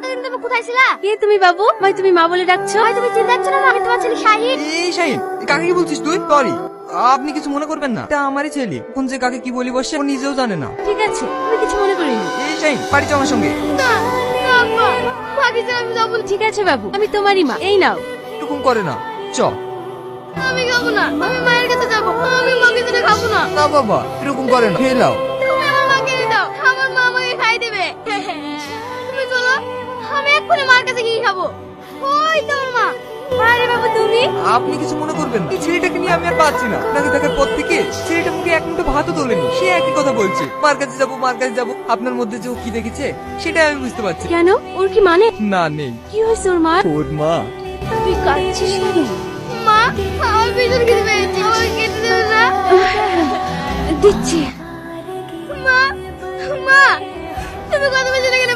এতদিন তুমি কোথায় ছিলা? কে তুমি বাবু? ভাই তুমি মা বলে ডাকছো? ভাই তুমি চিন্তা করছো না, আমি তোমার ছেলে শাহিন। এই শাহিন, কাকে কি বলছিস তুই? সরি, আপনি কিছু মনে করবেন না, এটা আমারই ছেলে। কোন যে কাকে কি বলি বসে ও নিজেও জানে না। ঠিক আছে, আমি কিছু মনে করিনি। এই শাহিন, বাড়ি চল আমার সঙ্গে। না না আব্বা, মাকে ছেড়ে আমি যাবো না। ঠিক আছে বাবু, আমি তোমারই মা, এই নাও। এরকম করে না, চ। আমি খাবো না, আমি মায়ের কাছে যাবো। আমি মাকে ছেড়ে খাবো না। না বাবা, এরকম করে না, খেয়ে নাও। তুমি আমার মাকে এনে দাও, আমার মা আমাকে খাই দেবে। তুমি চলো, আমি এক্ষুনি মার কাছে গিয়ে খাবো। ওই তো আমার মা। আরে বাবু তুমি? আপনি কিছু মনে করবেন না, এই ছেলেটাকে নিয়ে আমি আর পাচ্ছি না। আপনাকে দেখার পর থেকে ছেলেটা মুখে এক মুঠো ভাতও তোলেনি, সে একই কথা বলছে, মার কাছে যাবো মার কাছে যাবো। আপনার মধ্যে যে ও কি দেখেছে সেটাই আমি বুঝতে পারছি। কেন, ওর কি মানে? না নেই, কি হয়েছে ওর মা? ওর মা। তুই কাঁদছিস কেন? মা, আমার ভীষণ খিদে পেয়েছে, আমাকে খেতে দেবে না? দিচ্ছি। মা, মা, তুমি কত বেশি লেগে